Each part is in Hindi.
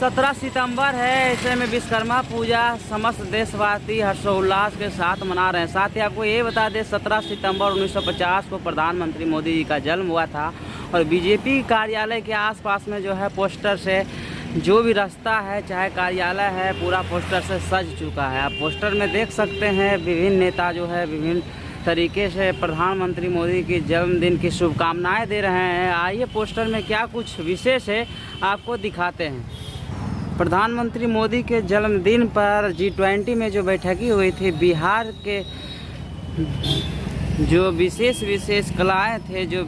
17 सितंबर है, ऐसे में विश्वकर्मा पूजा समस्त देशवासी हर्षोल्लास के साथ मना रहे हैं। साथ ही आपको ये बता दें 17 सितंबर 1950 को प्रधानमंत्री मोदी जी का जन्म हुआ था और बीजेपी कार्यालय के आसपास में जो है पोस्टर से जो भी रास्ता है चाहे कार्यालय है पूरा पोस्टर से सज चुका है। आप पोस्टर में देख सकते हैं विभिन्न नेता जो है विभिन्न तरीके से प्रधानमंत्री मोदी की जन्मदिन की शुभकामनाएं दे रहे हैं। आइए पोस्टर में क्या कुछ विशेष है आपको दिखाते हैं। प्रधानमंत्री मोदी के जन्मदिन पर G20 में जो बैठकी हुई थी, बिहार के जो विशेष कलाएं थे, जो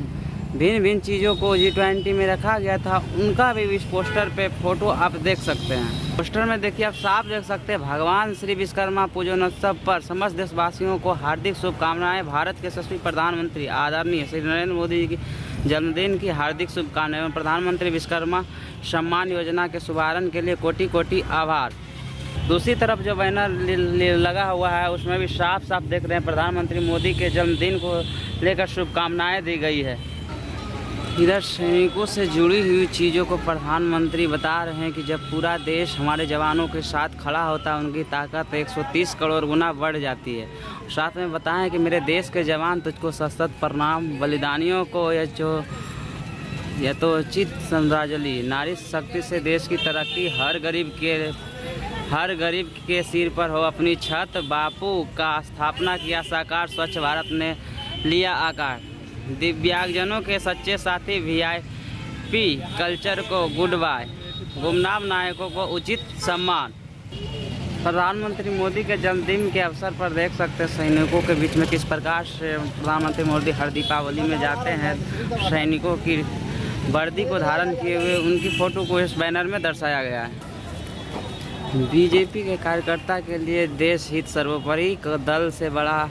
भिन्न चीज़ों को G20 में रखा गया था, उनका भी इस पोस्टर पे फोटो आप देख सकते हैं। पोस्टर में देखिए आप साफ देख सकते हैं भगवान श्री विश्वकर्मा पूजनोत्सव पर समस्त देशवासियों को हार्दिक शुभकामनाएं। भारत के यशस्वी प्रधानमंत्री आदरणीय श्री नरेंद्र मोदी जी की जन्मदिन की हार्दिक शुभकामनाएं। प्रधानमंत्री विश्वकर्मा सम्मान योजना के शुभारंभ के लिए कोटि आभार। दूसरी तरफ जो बैनर लगा हुआ है उसमें भी साफ देख रहे हैं प्रधानमंत्री मोदी के जन्मदिन को लेकर शुभकामनाएं दी गई है। इधर सैनिकों से जुड़ी हुई चीज़ों को प्रधानमंत्री बता रहे हैं कि जब पूरा देश हमारे जवानों के साथ खड़ा होता है उनकी ताकत 130 करोड़ गुना बढ़ जाती है। साथ में बताएं कि मेरे देश के जवान तुझको सशक्त प्रणाम, बलिदानियों को यथोचित श्रद्धांजलि। नारी शक्ति से देश की तरक्की हर गरीब के सिर पर हो अपनी छत। बापू का स्थापना किया साकार, स्वच्छ भारत ने लिया आकार। दिव्यांगजनों के सच्चे साथी VIP कल्चर को गुड बाय। गुमनाम नायकों को उचित सम्मान। प्रधानमंत्री मोदी के जन्मदिन के अवसर पर देख सकते हैं सैनिकों के बीच में किस प्रकार से प्रधानमंत्री मोदी हर दीपावली में जाते हैं। सैनिकों की वर्दी को धारण किए हुए उनकी फ़ोटो को इस बैनर में दर्शाया गया है। बीजेपी के कार्यकर्ता के लिए देश हित सर्वोपरि, दल से बड़ा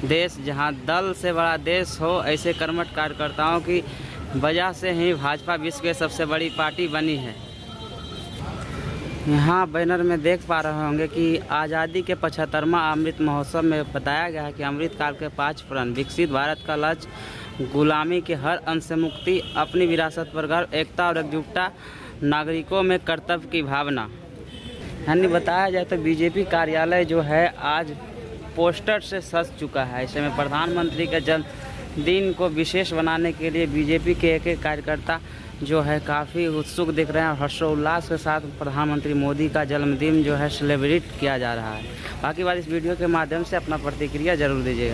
देश, जहां दल से बड़ा देश हो, ऐसे कर्मठ कार्यकर्ताओं की वजह से ही भाजपा विश्व की सबसे बड़ी पार्टी बनी है। यहाँ बैनर में देख पा रहे होंगे कि आज़ादी के 75वां अमृत महोत्सव में बताया गया है कि अमृत काल के 5 प्रण, विकसित भारत का लक्ष्य, गुलामी के हर अंश से मुक्ति, अपनी विरासत पर गर्व, एकता और एकजुटता, नागरिकों में कर्तव्य की भावना। यानी बताया जाए तो बीजेपी कार्यालय जो है आज पोस्टर से सज चुका है। ऐसे में प्रधानमंत्री के जन्मदिन को विशेष बनाने के लिए बीजेपी के एक कार्यकर्ता जो है काफ़ी उत्सुक दिख रहे हैं और हर्षोल्लास के साथ प्रधानमंत्री मोदी का जन्मदिन जो है सेलिब्रेट किया जा रहा है। बाकी बात इस वीडियो के माध्यम से अपना प्रतिक्रिया जरूर दीजिएगा।